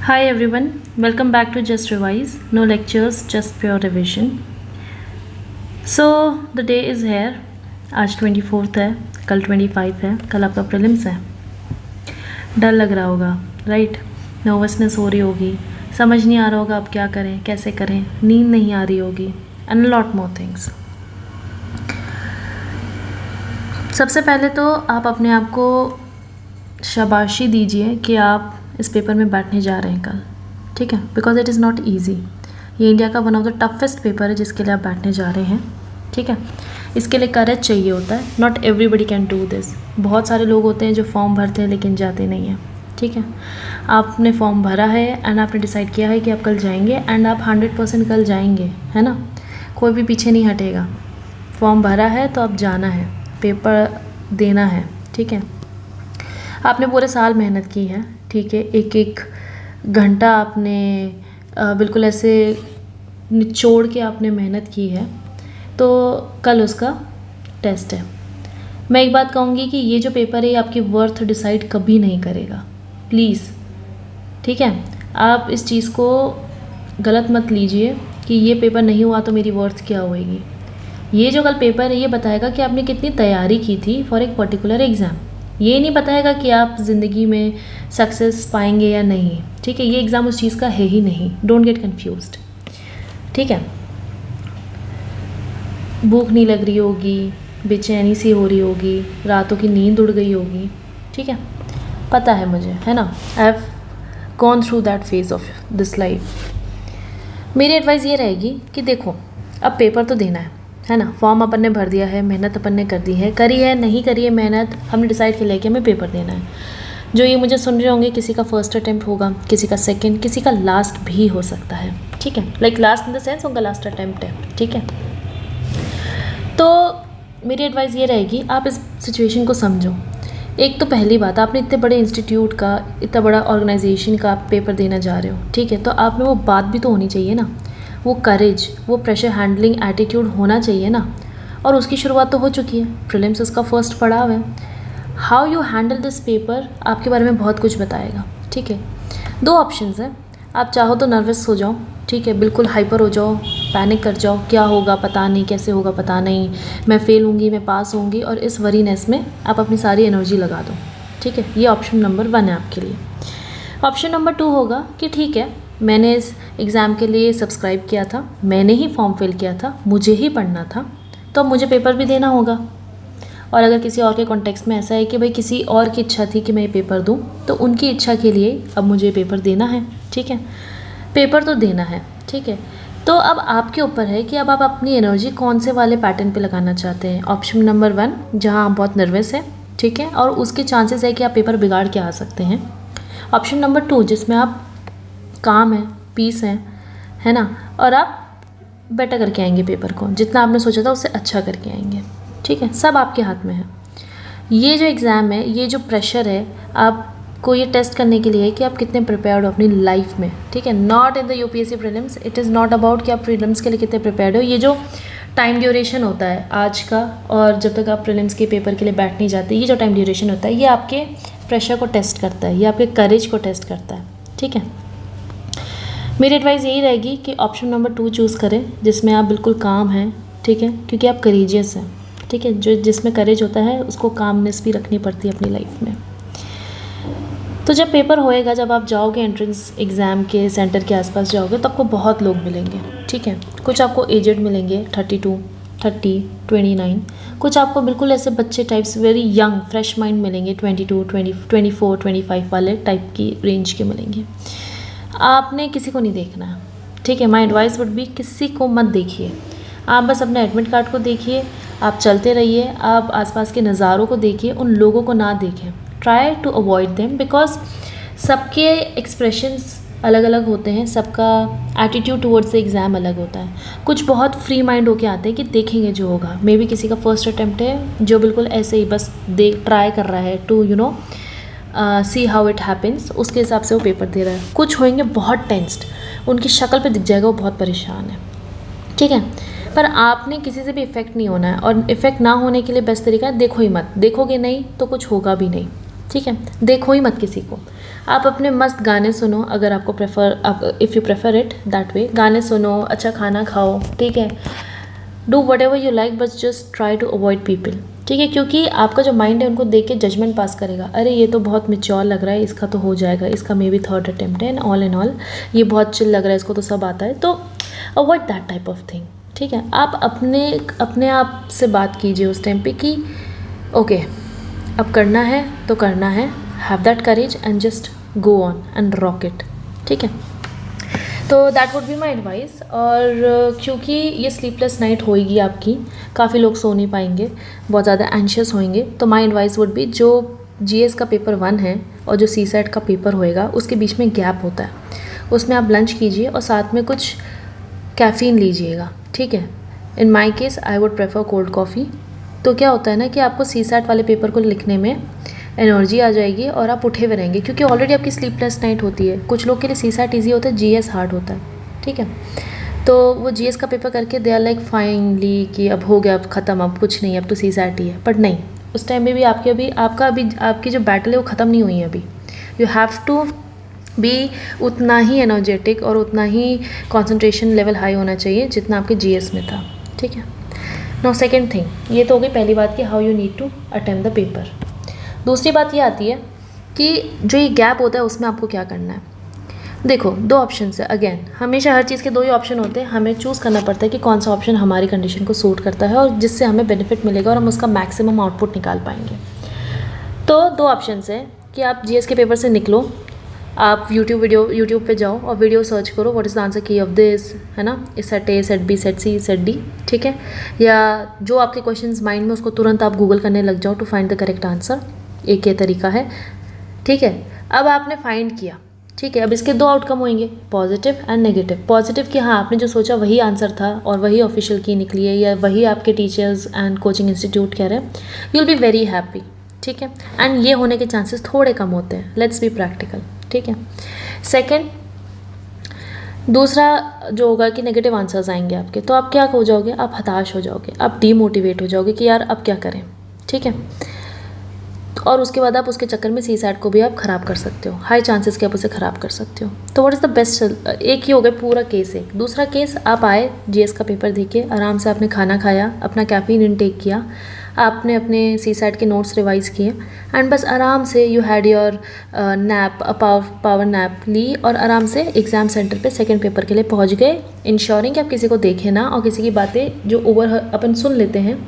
Hi everyone, welcome back to Just Revise. No lectures, just pure revision. So the day is here. आज 24th है, कल 25 है, कल आपका प्रीलिम्स है. डर लग रहा होगा, राइट? नर्वसनेस हो रही होगी, समझ नहीं आ रहा होगा आप क्या करें, कैसे करें, नींद नहीं आ रही होगी, एंड लॉट मोर थिंग्स. सबसे पहले तो आप अपने आप को शाबाशी दीजिए कि आप इस पेपर में बैठने जा रहे हैं कल, ठीक है? Because it is not easy. ये इंडिया का one of the toughest paper है जिसके लिए आप बैठने जा रहे हैं, ठीक है? इसके लिए करेज चाहिए होता है. Not everybody can do this. बहुत सारे लोग होते हैं जो फॉर्म भरते हैं लेकिन जाते नहीं हैं, ठीक है? आपने फॉर्म भरा है एंड आपने डिसाइड किया है कि आप कल जाएंगे एंड आप 100% कल जाएंगे, है ना? कोई भी पीछे नहीं हटेगा. फॉर्म भरा है तो आप जाना है, पेपर देना है, ठीक है? आपने पूरे साल मेहनत की है, ठीक है? एक एक घंटा आपने बिल्कुल ऐसे निचोड़ के आपने मेहनत की है, तो कल उसका टेस्ट है. मैं एक बात कहूँगी कि ये जो पेपर है आपकी वर्थ डिसाइड कभी नहीं करेगा, प्लीज़, ठीक है? आप इस चीज़ को गलत मत लीजिए कि ये पेपर नहीं हुआ तो मेरी वर्थ क्या होएगी. ये जो कल पेपर है ये बताएगा कि आपने कितनी तैयारी की थी फॉर एक पर्टिकुलर एग्ज़ाम. ये नहीं बताएगा कि आप ज़िंदगी में सक्सेस पाएंगे या नहीं, ठीक है? ये एग्ज़ाम उस चीज़ का है ही नहीं. डोंट गेट कन्फ्यूज्ड, ठीक है? भूख नहीं लग रही होगी, बेचैनी सी हो रही होगी, रातों की नींद उड़ गई होगी, ठीक है? पता है मुझे, है ना? I have gone through that phase of this life. मेरी एडवाइस ये रहेगी कि देखो, अब पेपर तो देना है ना? फॉर्म अपन ने भर दिया है, मेहनत अपन ने कर दी है, करी है नहीं करी है मेहनत, हमने डिसाइड कर लिया कि हमें पेपर देना है. जो ये मुझे सुन रहे होंगे, किसी का फर्स्ट अटैम्प्ट होगा, किसी का सेकंड, किसी का लास्ट भी हो सकता है, ठीक है? Like last in the sense उनका लास्ट अटैम्प्ट है, ठीक है? तो मेरी एडवाइस ये रहेगी, आप इस सिचुएशन को समझो. एक तो पहली बात, आपने इतने बड़े इंस्टीट्यूट का, इतना बड़ा ऑर्गेनाइजेशन का आप पेपर देना जा रहे हो, ठीक है? तो आप में वो बात भी तो होनी चाहिए ना, वो करेज, वो प्रेशर हैंडलिंग एटीट्यूड होना चाहिए ना. और उसकी शुरुआत तो हो चुकी है. प्रीलिम्स उसका फर्स्ट पड़ाव है. How you handle this paper आपके बारे में बहुत कुछ बताएगा, ठीक है? दो ऑप्शंस हैं. आप चाहो तो नर्वस हो जाओ, ठीक है? बिल्कुल हाइपर हो जाओ, पैनिक कर जाओ, क्या होगा पता नहीं, कैसे होगा पता नहीं, मैं फेल होंगी, मैं पास होंगी, और इस वरीनेस में आप अपनी सारी एनर्जी लगा दो, ठीक है? ये ऑप्शन नंबर 1 है आपके लिए. ऑप्शन नंबर 2 होगा कि ठीक है, मैंने इस एग्ज़ाम के लिए सब्सक्राइब किया था, मैंने ही फॉर्म फिल किया था, मुझे ही पढ़ना था, तो अब मुझे पेपर भी देना होगा. और अगर किसी और के कॉन्टेक्स्ट में ऐसा है कि भाई किसी और की इच्छा थी कि मैं ये पेपर दूं, तो उनकी इच्छा के लिए अब मुझे पेपर देना है, ठीक है? पेपर तो देना है, ठीक है? तो अब आपके ऊपर है कि अब आप अपनी एनर्जी कौन से वाले पैटर्न पे लगाना चाहते हैं. ऑप्शन नंबर 1 जहाँ आप बहुत नर्वस हैं, ठीक है, और उसके चांसेस है कि आप पेपर बिगाड़ के आ सकते हैं. ऑप्शन नंबर 2 जिसमें आप काम है, पीस है ना, और आप बेटर करके आएंगे पेपर को, जितना आपने सोचा था उससे अच्छा करके आएंगे, ठीक है? सब आपके हाथ में है. ये जो एग्ज़ाम है, ये जो प्रेशर है, आपको ये टेस्ट करने के लिए है कि आप कितने प्रिपेयर्ड हो अपनी लाइफ में, ठीक है? Not in the UPSC prelims. It is not about कि आप प्रीलिम्स के लिए कितने प्रिपेयर्ड हो. ये जो टाइम ड्यूरेशन होता है आज का, और जब तक आप प्रीलिम्स के पेपर के लिए बैठ नहीं जाते, ये जो टाइम ड्यूरेशन होता है, ये आपके प्रेशर को टेस्ट करता है, ये आपके करेज को टेस्ट करता है, ठीक है? मेरी एडवाइस यही रहेगी कि ऑप्शन नंबर 2 चूज़ करें, जिसमें आप बिल्कुल काम हैं, ठीक है? क्योंकि आप करेजियस हैं, ठीक है? जो जिसमें करेज होता है उसको कामनेस भी रखनी पड़ती है अपनी लाइफ में. तो जब पेपर होएगा, जब आप जाओगे एंट्रेंस एग्ज़ाम के सेंटर के आसपास जाओगे, तो आपको बहुत लोग मिलेंगे, ठीक है? कुछ आपको एजेड मिलेंगे, 32, 30, 29. कुछ आपको बिल्कुल ऐसे बच्चे types, very young fresh mind मिलेंगे, 22, 20, 24, 25 वाले टाइप की रेंज के मिलेंगे. आपने किसी को नहीं देखना है, ठीक है? माई एडवाइस वुड बी, किसी को मत देखिए. आप बस अपने एडमिट कार्ड को देखिए, आप चलते रहिए, आप आसपास के नज़ारों को देखिए, उन लोगों को ना देखें. Try to avoid them, because सबके एक्सप्रेशंस अलग अलग होते हैं, सबका एटीट्यूड टुवर्ड्स द एग्ज़ाम अलग होता है. कुछ बहुत फ्री माइंड होके आते हैं कि देखेंगे जो होगा. मे बी किसी का फर्स्ट अटैम्प्ट है जो बिल्कुल ऐसे ही बस ट्राई कर रहा है to see how it happens, उसके हिसाब से वो पेपर दे रहा है. कुछ होंगे बहुत टेंस्ड, उनकी शक्ल पे दिख जाएगा वो बहुत परेशान है, ठीक है? पर आपने किसी से भी इफ़ेक्ट नहीं होना है, और इफ़ेक्ट ना होने के लिए बेस्ट तरीका है देखो ही मत. देखोगे नहीं तो कुछ होगा भी नहीं, ठीक है, देखो ही मत किसी को। आप अपने मस्त गाने सुनो, अगर आपको if you prefer it that way, गाने सुनो, अच्छा खाना खाओ, ठीक है, do whatever you like, but just try to avoid people, ठीक है, क्योंकि आपका जो माइंड है उनको देख के जजमेंट पास करेगा, अरे ये तो बहुत मेच्योर लग रहा है, इसका तो हो जाएगा, इसका मे बी थर्ड अटेम्प्ट है, एंड ऑल इन ऑल ये बहुत चिल लग रहा है, इसको तो सब आता है, तो avoid that type of thing, ठीक है। आप अपने आप से बात कीजिए उस टाइम पे कि ओके अब करना है तो करना है, have that courage and just go on and rock it, ठीक है। तो that would be my advice. और क्योंकि ये स्लीपलेस नाइट होएगी आपकी, काफ़ी लोग सो नहीं पाएंगे, बहुत ज़्यादा एंशियस होंगे, तो माई एडवाइस वुड बी जो जीएस का पेपर 1 है और जो सीसेट का पेपर होएगा उसके बीच में गैप होता है, उसमें आप लंच कीजिए और साथ में कुछ कैफ़ीन लीजिएगा, ठीक है। In my case I would prefer cold coffee. तो क्या होता है ना कि आपको सीसेट वाले पेपर को लिखने में एनर्जी आ जाएगी और आप उठे हुए रहेंगे, क्योंकि ऑलरेडी आपकी स्लीपलेस नाइट होती है। कुछ लोग के लिए सीसेट ईजी होता है, जीएस हार्ड होता है, ठीक है। तो वो जीएस का पेपर करके दे आर लाइक फाइनली कि अब हो गया, अब ख़त्म, अब कुछ नहीं, अब तो सीसेट ही है, बट नहीं, उस टाइम में भी आपकी जो बैटल है वो ख़त्म नहीं हुई है अभी। यू हैव टू भी उतना ही एनर्जेटिक और उतना ही कॉन्सेंट्रेशन लेवल हाई होना चाहिए जितना आपके जीएस में था, ठीक है। नाउ सेकेंड थिंग, ये तो हो गई पहली बात कि how you need to attempt the paper. दूसरी बात ये आती है कि जो ये गैप होता है उसमें आपको क्या करना है। देखो, 2 ऑप्शन है, अगेन हमेशा हर चीज़ के 2 ही ऑप्शन होते हैं, हमें चूज़ करना पड़ता है कि कौन सा ऑप्शन हमारी कंडीशन को सूट करता है और जिससे हमें बेनिफिट मिलेगा और हम उसका मैक्सिमम आउटपुट निकाल पाएंगे। तो 2 ऑप्शन है कि आप जीएस के पेपर से निकलो, आप यूट्यूब पे जाओ और वीडियो सर्च करो, what is the answer key of this, है ना, set A, set B, set C, set D, ठीक है, या जो आपके क्वेश्चंस माइंड में उसको तुरंत आप गूगल करने लग जाओ to find the correct answer, एक ये तरीका है, ठीक है। अब आपने फाइंड किया, ठीक है, अब इसके 2 आउटकम होंगे, पॉजिटिव एंड नेगेटिव। पॉजिटिव कि हाँ आपने जो सोचा वही आंसर था और वही ऑफिशियल की निकली है या वही आपके टीचर्स एंड कोचिंग इंस्टीट्यूट कह रहे हैं, you will be very happy, ठीक है, एंड ये होने के चांसेस थोड़े कम होते हैं, लेट्स बी प्रैक्टिकल, ठीक है। सेकेंड, दूसरा जो होगा कि नेगेटिव आंसर्स आएंगे आपके, तो आप क्या हो जाओगे, आप हताश हो जाओगे, आप डीमोटिवेट हो जाओगे कि यार अब क्या करें, ठीक है। और उसके बाद आप उसके चक्कर में सीसेट को भी आप ख़राब कर सकते हो, हाई चांसेस कि आप उसे ख़राब कर सकते हो। तो व्हाट इज़ द बेस्ट, एक ही हो गया पूरा केस। एक दूसरा केस, आप आए जीएस का पेपर देके, आराम से आपने खाना खाया, अपना कैफ़ीन इनटेक किया, आपने अपने सीसेट के नोट्स रिवाइज किए एंड बस आराम से you had your nap, power nap ली और आराम से एग्ज़ाम सेंटर पे सेकंड पेपर के लिए पहुंच गए, इंश्योरिंग कि आप किसी को देखें ना और किसी की बातें जो अपन सुन लेते हैं,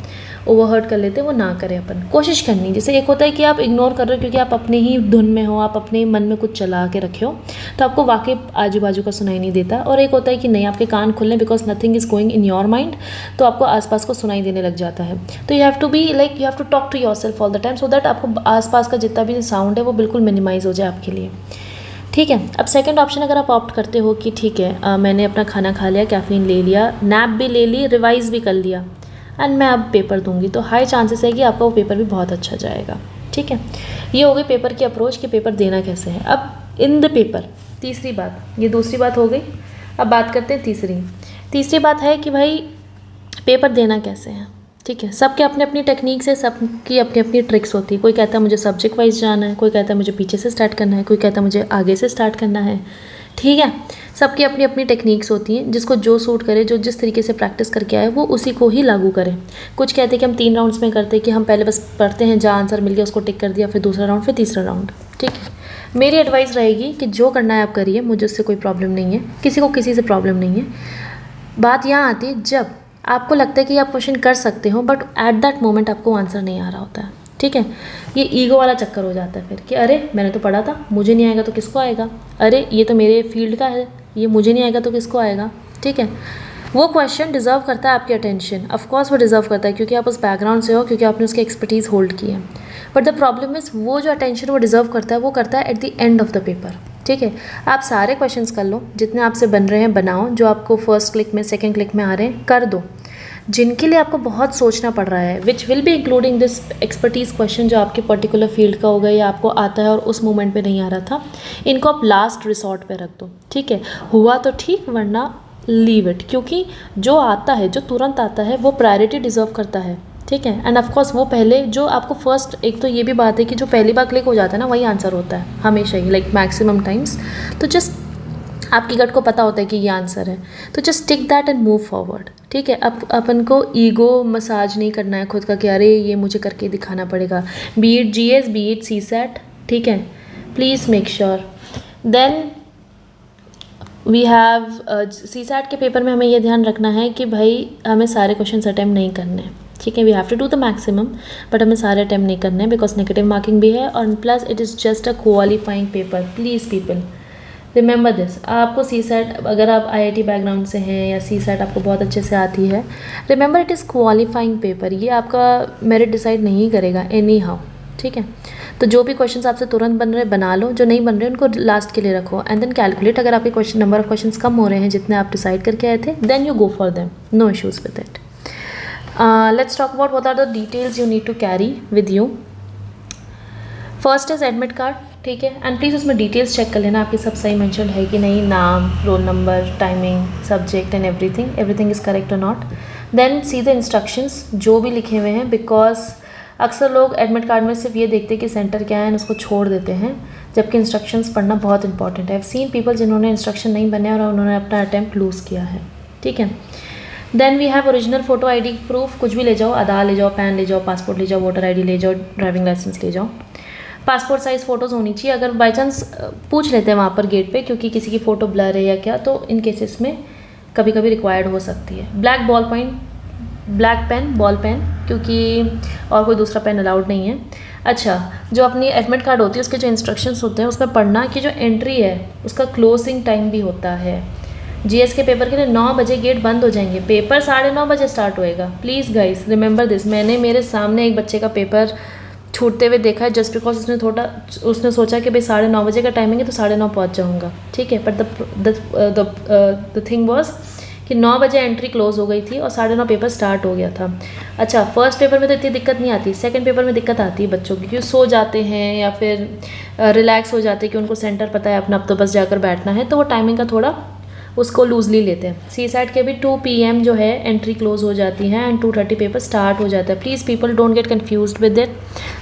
ओवरहर्ट कर लेते हैं, वो ना करें। अपन कोशिश करनी, जैसे एक होता है कि आप इग्नोर कर रहे हो क्योंकि आप अपने ही धुन में हो, आप अपने मन में कुछ चला के रखे हो तो आपको वाकई आजू बाजू का सुनाई नहीं देता, और एक होता है कि नहीं, आपके कान खुलने because nothing is going in your mind, तो आपको आसपास को सुनाई देने लग जाता है। तो you have to be like, you have to talk to yourself all the time so that आपको आसपास का जितना भी साउंड है वो बिल्कुल मिनिमाइज़ हो जाए आपके लिए, ठीक है। अब सेकंड ऑप्शन अगर आप ऑप्ट करते हो कि ठीक है मैंने अपना खाना खा लिया, कैफ़ीन ले लिया, नैप भी ले ली, रिवाइज़ भी कर लिया एंड मैं अब पेपर दूंगी, तो हाई चांसेस है कि आपका वो पेपर भी बहुत अच्छा जाएगा, ठीक है। ये हो गई पेपर की अप्रोच कि पेपर देना कैसे है। अब इन द पेपर, तीसरी बात, ये दूसरी बात हो गई, अब बात करते हैं तीसरी बात है कि भाई पेपर देना कैसे है, ठीक है। सबके अपने अपनी टेक्निक्स है, सबकी अपनी अपनी ट्रिक्स होती है। कोई कहता है मुझे सब्जेक्ट वाइज जाना है, कोई कहता है मुझे पीछे से स्टार्ट करना है, कोई कहता है मुझे आगे से स्टार्ट करना है, ठीक है। सबकी अपनी अपनी टेक्निक्स होती हैं, जिसको जो सूट करे, जो जिस तरीके से प्रैक्टिस करके आए वो उसी को ही लागू करें। कुछ कहते हैं कि हम 3 राउंड्स में करते हैं कि हम पहले बस पढ़ते हैं, जहाँ आंसर मिल गया उसको टिक कर दिया, फिर दूसरा राउंड, फिर तीसरा राउंड, ठीक है। मेरी एडवाइस रहेगी कि जो करना है आप करिए, मुझे उससे कोई प्रॉब्लम नहीं है, किसी को किसी से प्रॉब्लम नहीं है। बात यहाँ आती है जब आपको लगता है कि आप क्वेश्चन कर सकते हो बट एट दैट मोमेंट आपको आंसर नहीं आ रहा होता है, ठीक है। ये ईगो वाला चक्कर हो जाता है फिर कि अरे मैंने तो पढ़ा था, मुझे नहीं आएगा तो किसको आएगा, अरे ये तो मेरे फील्ड का है, ये मुझे नहीं आएगा तो किसको आएगा, ठीक है। वो क्वेश्चन डिज़र्व करता है आपकी अटेंशन, ऑफकोर्स वो डिज़र्व करता है क्योंकि आप उस बैकग्राउंड से हो, क्योंकि आपने उसकी एक्सपर्टीज़ होल्ड की है। बट द प्रॉब्लम इज़ वो जो अटेंशन वो डिज़र्व करता है वो करता है at the end of the paper, ठीक है। आप सारे क्वेश्चंस कर लो, जितने आपसे बन रहे हैं बनाओ, जो आपको फर्स्ट क्लिक में सेकंड क्लिक में आ रहे हैं कर दो। जिनके लिए आपको बहुत सोचना पड़ रहा है, which will be including this expertise question जो आपके पर्टिकुलर फील्ड का होगा या आपको आता है और उस मोमेंट पे नहीं आ रहा था, इनको आप लास्ट रिसॉर्ट पे रख दो, ठीक है। हुआ तो ठीक, वरना लीव इट, क्योंकि जो आता है, जो तुरंत आता है वो प्रायोरिटी डिज़र्व करता है, ठीक है। एंड ऑफकोर्स वो पहले जो आपको फर्स्ट, एक तो ये भी बात है कि जो पहली बार क्लिक हो जाता है ना वही आंसर होता है हमेशा ही, लाइक मैक्सिमम टाइम्स। तो जस्ट आपकी गट को पता होता है कि ये आंसर है, तो just tick that and move forward, ठीक है। अब अपन को ईगो मसाज नहीं करना है खुद का कि अरे ये मुझे करके दिखाना पड़ेगा, be it GS be it CSAT, ठीक है। Please make sure. Then we have CSAT के पेपर में हमें ये ध्यान रखना है कि भाई हमें सारे क्वेश्चन अटैम्प्ट नहीं करने हैं, ठीक है। We have to do the maximum, but हमें सारे अटैम्प्ट नहीं करने हैं बिकॉज नेगेटिव मार्किंग भी है, और plus it is just a qualifying paper. Please people remember this. आपको CSAT, अगर आप IIT बैकग्राउंड से हैं या CSAT आपको बहुत अच्छे से आती है, remember it is qualifying paper. ये आपका मेरिट डिसाइड नहीं करेगा एनी हाउ, ठीक है। तो जो भी क्वेश्चंस आपसे तुरंत बन रहे बना लो, जो नहीं बन रहे उनको लास्ट के लिए रखो, एंड देन कैलकुलेट। अगर आपके क्वेश्चन नंबर ऑफ क्वेश्चंस कम हो रहे हैं जितने आप डिसाइड करके आए थे, then you go for them, no issues with it. Let's talk about what are the details you need to carry with you. First is admit card, ठीक है। एंड प्लीज़ उसमें डिटेल्स चेक कर लेना आपकी सब सही मेंशन है कि नहीं, नाम, roll number, timing, subject and everything is correct और not. Then see the instructions जो भी लिखे हुए हैं, बिकॉज अक्सर लोग एडमिट कार्ड में सिर्फ ये देखते हैं कि सेंटर क्या है, उसको छोड़ देते हैं, जबकि इंस्ट्रक्शंस पढ़ना बहुत इंपॉर्टेंट है। आई हैव सीन पीपल जिन्होंने इंस्ट्रक्शन नहीं बने और उन्होंने अपना अटैम्प्ट लूज़ किया है, ठीक है। Then we have original photo ID proof, कुछ भी ले जाओ, आधार ले जाओ, पैन ले जाओ, पासपोर्ट ले जाओ, वोटर ID ले जाओ, ड्राइविंग लाइसेंस ले जाओ। पासपोर्ट साइज़ फ़ोटोज़ होनी चाहिए। अगर बाई चांस पूछ लेते हैं वहाँ पर गेट पे क्योंकि किसी की फ़ोटो ब्लर है या क्या, तो इन केसेस में कभी कभी रिक्वायर्ड हो सकती है। ब्लैक पेन, बॉल पेन, क्योंकि और कोई दूसरा पेन अलाउड नहीं है। अच्छा, जो अपनी एडमिट कार्ड होती है उसके जो इंस्ट्रक्शंस होते हैं उसमें पढ़ना कि जो एंट्री है उसका क्लोजिंग टाइम भी होता है। GS के पेपर के लिए 9 बजे गेट बंद हो जाएंगे, पेपर 9:30 बजे स्टार्ट होएगा। Please guys remember this. मैंने मेरे सामने एक बच्चे का पेपर छूटते हुए देखा है, जस्ट बिकॉज उसने सोचा कि भाई 9:30 बजे का टाइमिंग है तो 9:30 पहुँच जाऊँगा, ठीक है। बट द थिंग वॉज कि 9 बजे एंट्री क्लोज हो गई थी और 9:30 पेपर स्टार्ट हो गया था। अच्छा, फर्स्ट पेपर में तो इतनी दिक्कत नहीं आती, सेकंड पेपर में दिक्कत आती है बच्चों की, क्योंकि सो जाते हैं या फिर रिलैक्स हो जाते हैं कि उनको सेंटर पता है अपना, अब तो बस जाकर बैठना है, तो वो टाइमिंग का थोड़ा उसको लूजली लेते हैं। CSAT के भी 2 PM जो है एंट्री क्लोज हो जाती है एंड 2:30 पेपर स्टार्ट हो जाता है। Please people don't get confused with it.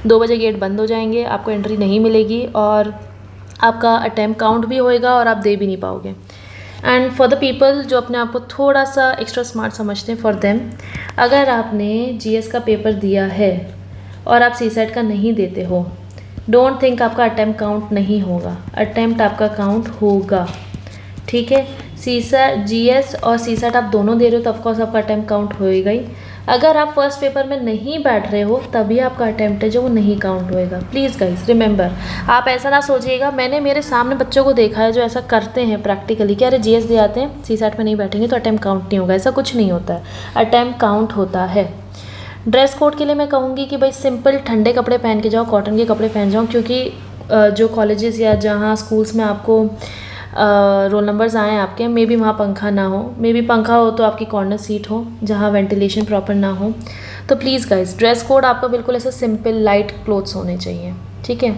2 बजे गेट बंद हो जाएंगे, आपको एंट्री नहीं मिलेगी और आपका अटैम्प्ट काउंट भी होएगा और आप दे भी नहीं पाओगे। एंड फॉर द पीपल जो अपने आप को थोड़ा सा एक्स्ट्रा स्मार्ट समझते हैं, फॉर देम, अगर आपने GS का पेपर दिया है और आप CSAT का नहीं देते हो, डोंट थिंक आपका अटैम्प्ट काउंट नहीं होगा, अटैम्प्ट आपका काउंट होगा, ठीक है। GS और CSAT आप दोनों दे रहे हो तो ऑफकोर्स आपका अटैम्प्ट काउंट होएगा ही। अगर आप फर्स्ट पेपर में नहीं बैठ रहे हो तभी आपका अटैम्प्ट है जो वो नहीं काउंट होएगा। प्लीज़ गाइस रिमेंबर, आप ऐसा ना सोचिएगा। मैंने मेरे सामने बच्चों को देखा है जो ऐसा करते हैं प्रैक्टिकली कि अरे GS दे आते हैं, CSAT में नहीं बैठेंगे तो अटैम्प्ट काउंट नहीं होगा। ऐसा कुछ नहीं होता है, अटैम्प्ट काउंट होता है। ड्रेस कोड के लिए मैं कहूँगी कि भाई सिंपल ठंडे कपड़े पहन के जाओ, कॉटन के कपड़े पहन जाओ, क्योंकि जो कॉलेजेस या जहाँ स्कूल्स में आपको रोल नंबर्स आए आपके, मे बी वहाँ पंखा ना हो, मे बी पंखा हो तो आपकी कॉर्नर सीट हो जहाँ वेंटिलेशन प्रॉपर ना हो। तो प्लीज़ गाइस ड्रेस कोड आपका बिल्कुल ऐसा सिंपल लाइट क्लोथ्स होने चाहिए, ठीक है।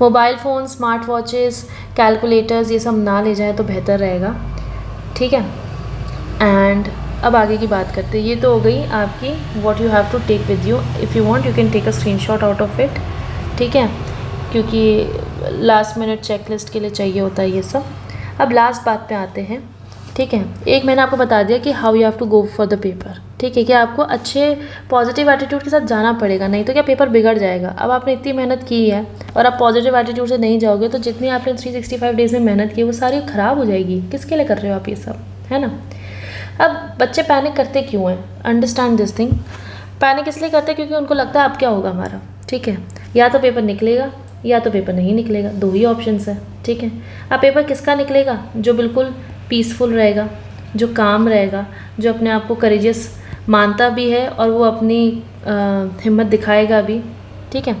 Mobile phone, smart watches, calculators ये सब ना ले जाए तो बेहतर रहेगा, ठीक है। एंड अब आगे की बात करते हैं। ये तो हो गई आपकी what you have to take with you. If you want you can take a screenshot out of it, ठीक है, क्योंकि लास्ट मिनट चेकलिस्ट के लिए चाहिए होता है ये सब। अब लास्ट बात पे आते हैं, ठीक है। एक मैंने आपको बता दिया कि how you have to go for the paper, ठीक है, कि आपको अच्छे पॉजिटिव एटीट्यूड के साथ जाना पड़ेगा, नहीं तो क्या पेपर बिगड़ जाएगा। अब आपने इतनी मेहनत की है और आप पॉजिटिव एटीट्यूड से नहीं जाओगे तो जितनी आपने 365 डेज़ में मेहनत की वो सारी ख़राब हो जाएगी। किसके लिए कर रहे हो आप ये सब, है ना। अब बच्चे पैनिक करते क्यों हैं, अंडरस्टैंड दिस थिंग। पैनिक इसलिए करते क्योंकि उनको लगता है अब क्या होगा हमारा, ठीक है। या तो पेपर निकलेगा या तो पेपर नहीं निकलेगा, 2 ही ऑप्शंस है, ठीक है। अब पेपर किसका निकलेगा, जो बिल्कुल पीसफुल रहेगा, जो काम रहेगा, जो अपने आप को करेजियस मानता भी है और वो अपनी हिम्मत दिखाएगा भी, ठीक है।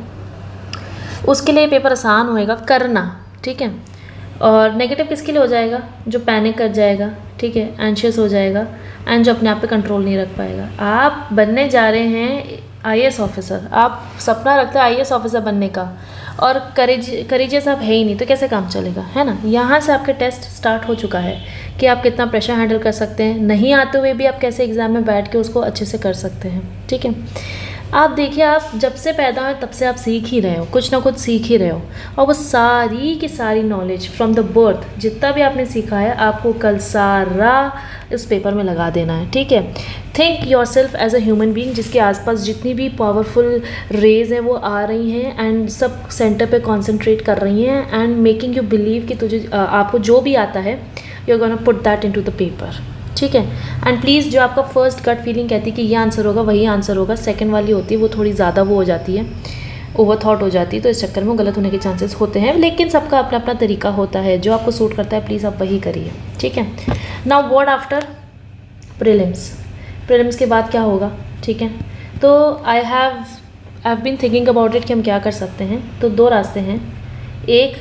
उसके लिए पेपर आसान होएगा करना, ठीक है। और नेगेटिव किसके लिए हो जाएगा, जो पैनिक कर जाएगा, ठीक है, एंशियस हो जाएगा एंड जो अपने आप पे कंट्रोल नहीं रख पाएगा। आप बनने जा रहे हैं IAS ऑफिसर, आप सपना रखते हैं IAS ऑफिसर बनने का और करेजियस आप है ही नहीं, तो कैसे काम चलेगा, है ना। यहाँ से आपके टेस्ट स्टार्ट हो चुका है कि आप कितना प्रेशर हैंडल कर सकते हैं, नहीं आते हुए भी आप कैसे एग्ज़ाम में बैठ के उसको अच्छे से कर सकते हैं, ठीक है। आप देखिए, आप जब से पैदा हुए तब से आप सीख ही रहे हो, कुछ ना कुछ सीख ही रहे हो, और वो सारी की सारी नॉलेज फ्रॉम द बर्थ जितना भी आपने सीखा है आपको कल सारा इस पेपर में लगा देना है, ठीक है। Think yourself as a human being, जिसके आसपास जितनी भी पावरफुल रेज हैं वो आ रही हैं एंड सब सेंटर पे कॉन्सेंट्रेट कर रही हैं एंड मेकिंग यू बिलीव कि तुझे आपको जो भी आता है you are gonna put that into the paper, ठीक है। एंड प्लीज़ जो आपका फर्स्ट गट फीलिंग कहती है कि ये आंसर होगा वही आंसर होगा, सेकंड वाली होती है वो थोड़ी ज़्यादा वो हो जाती है, ओवर थॉट हो जाती है, तो इस चक्कर में गलत होने के चांसेस होते हैं, लेकिन सबका अपना अपना तरीका होता है, जो आपको सूट करता है प्लीज़ आप वही करिए, ठीक है। Now what after prelims, prelims के बाद क्या होगा, ठीक है। तो I have been thinking about it कि हम क्या कर सकते हैं। तो दो रास्ते हैं, एक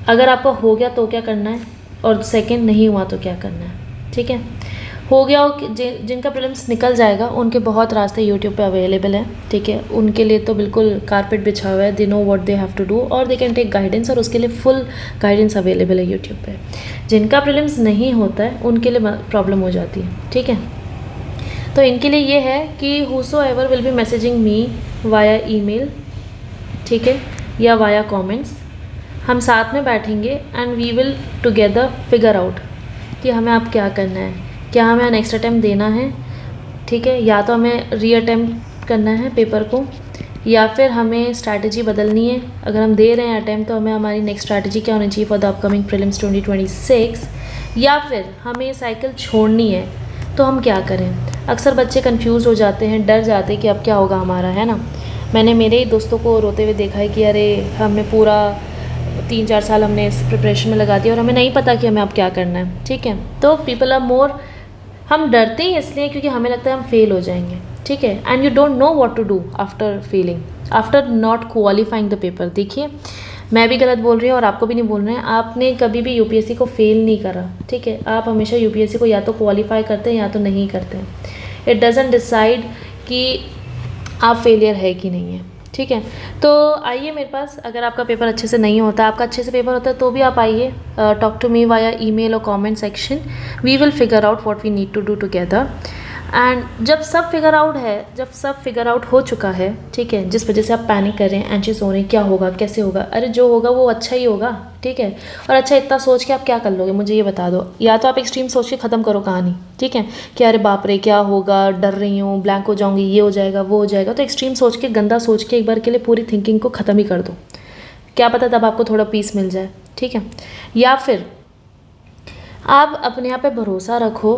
अगर आपका हो गया तो क्या करना है, और सेकंड नहीं हुआ तो क्या करना है, ठीक है। हो गया हो जिनका प्रीलिम्स निकल जाएगा उनके बहुत रास्ते यूट्यूब पे अवेलेबल हैं, ठीक है। उनके लिए तो बिल्कुल कारपेट बिछा हुआ है, they know what they have to do और दे कैन टेक गाइडेंस, और उसके लिए फुल गाइडेंस अवेलेबल है यूट्यूब पे। जिनका प्रीलिम्स नहीं होता है उनके लिए प्रॉब्लम हो जाती है, ठीक है। तो इनके लिए ये है कि whosoever will be messaging me via email, ठीक है, या वाया कमेंट्स, हम साथ में बैठेंगे and we will together figure out कि हमें अब क्या करना है, क्या हमें नेक्स्ट अटैम्प्ट देना है, ठीक है, या तो हमें री अटैम्प्ट करना है पेपर को, या फिर हमें स्ट्रैटेजी बदलनी है। अगर हम दे रहे हैं अटैम्प्ट तो हमें हमारी नेक्स्ट स्ट्रैटेजी क्या होनी चाहिए फॉर द अपकमिंग प्रीलिम्स 2026, या फिर हमें साइकिल छोड़नी है तो हम क्या करें। अक्सर बच्चे कंफ्यूज हो जाते हैं, डर जाते हैं कि अब क्या होगा हमारा, है ना। मैंने मेरे ही दोस्तों को रोते हुए देखा है कि अरे हमने पूरा 3-4 साल हमने इस प्रिपरेशन में लगा दिया और हमें नहीं पता कि हमें अब क्या करना है, ठीक है। तो पीपल आर मोर, हम डरते ही इसलिए क्योंकि हमें लगता है हम फेल हो जाएंगे, ठीक है। And you don't know what to do after failing, after not qualifying the paper. देखिए मैं भी गलत बोल रही हूँ और आपको भी नहीं बोल रहे हैं, आपने कभी भी यूपीएससी को फेल नहीं करा, ठीक है। आप हमेशा यूपीएससी को या तो क्वालिफाई करते हैं या तो नहीं करते हैं। इट डजंट डिसाइड कि आप फेलियर है कि नहीं है, ठीक है। तो आइए मेरे पास, अगर आपका पेपर अच्छे से नहीं होता, आपका अच्छे से पेपर होता है तो भी आप आइए, talk to me via email और comment section, we will figure out what we need to do together. And जब सब फिगर आउट है, जब सब फिगर आउट हो चुका है, ठीक है, जिस वजह से आप पैनिक कर रहे हैं, एंशियस हो रहे हैं, क्या होगा कैसे होगा, अरे जो होगा वो अच्छा ही होगा, ठीक है। और अच्छा इतना सोच के आप क्या कर लोगे मुझे ये बता दो। या तो आप एक्सट्रीम सोच के ख़त्म करो कहानी, ठीक है, कि अरे बाप रे क्या होगा, डर रही हूँ, ब्लैंक हो जाऊँगी, ये हो जाएगा वो हो जाएगा। तो एक्सट्रीम सोच के, गंदा सोच के एक बार के लिए पूरी थिंकिंग को ख़त्म ही कर दो, क्या पता तब आपको थोड़ा पीस मिल जाए, ठीक है। या फिर आप अपने आप पे भरोसा रखो,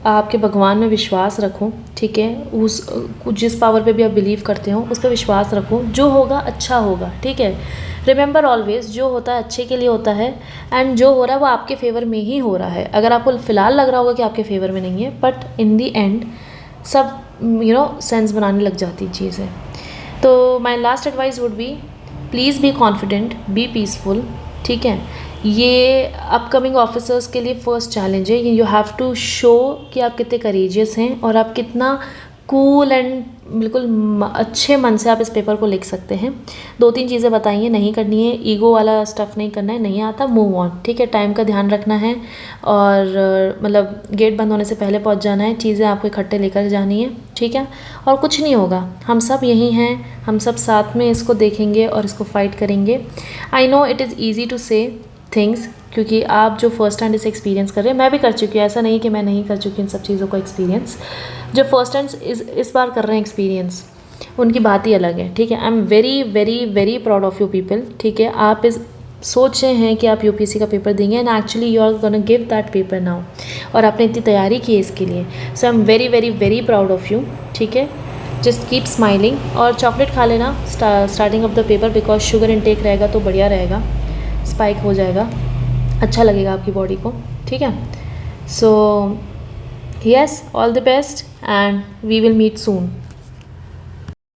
आपके भगवान में विश्वास रखो, ठीक है, उस जिस पावर पे भी आप बिलीव करते हो उस पर विश्वास रखो, जो होगा अच्छा होगा, ठीक है। रिमेंबर ऑलवेज, जो होता है अच्छे के लिए होता है एंड जो हो रहा है वो आपके फेवर में ही हो रहा है। अगर आपको फ़िलहाल लग रहा होगा कि आपके फेवर में नहीं है, बट इन दी एंड सब सेंस बनाने लग जाती चीज़ें। तो my last advice would be, please be confident, be peaceful, ठीक है। ये अपकमिंग ऑफिसर्स के लिए फ़र्स्ट चैलेंज है, यू हैव टू शो कि आप कितने करेजियस हैं और आप कितना कूल एंड बिल्कुल अच्छे मन से आप इस पेपर को लिख सकते हैं। 2-3 चीज़ें बताइए, नहीं करनी है, ईगो वाला स्टफ़ नहीं करना है, नहीं आता मूव ऑन, ठीक है। टाइम का ध्यान रखना है और मतलब गेट बंद होने से पहले पहुंच जाना है, चीज़ें आपको इकट्ठे लेकर जानी है, ठीक है। और कुछ नहीं होगा, हम सब यहीं हैं, हम सब साथ में इसको देखेंगे और इसको फाइट करेंगे। I know it is easy to say things, क्योंकि आप जो फर्स्ट हैंड इसे एक्सपीरियंस कर रहे हैं, मैं भी कर चुकी हूँ, ऐसा नहीं कि मैं नहीं कर चुकी इन सब चीज़ों को एक्सपीरियंस। जो फर्स्ट हैंड इस बार कर रहे हैं एक्सपीरियंस, उनकी बात ही अलग है, ठीक है। आई am very very very proud of you people, ठीक है। आप इस सोच रहे हैं कि आप यूपीएससी का पेपर देंगे and actually you are gonna give that paper now, और आपने इतनी तैयारी की है इसके लिए। So I am very very very proud of you, ठीक है। जस्ट कीप स्माइलिंग और चॉकलेट खा लेना starting of the paper, because sugar intake रहेगा तो बढ़िया रहेगा, स्पाइक हो जाएगा, अच्छा लगेगा आपकी बॉडी को, ठीक है। So yes, all the best and we will meet soon.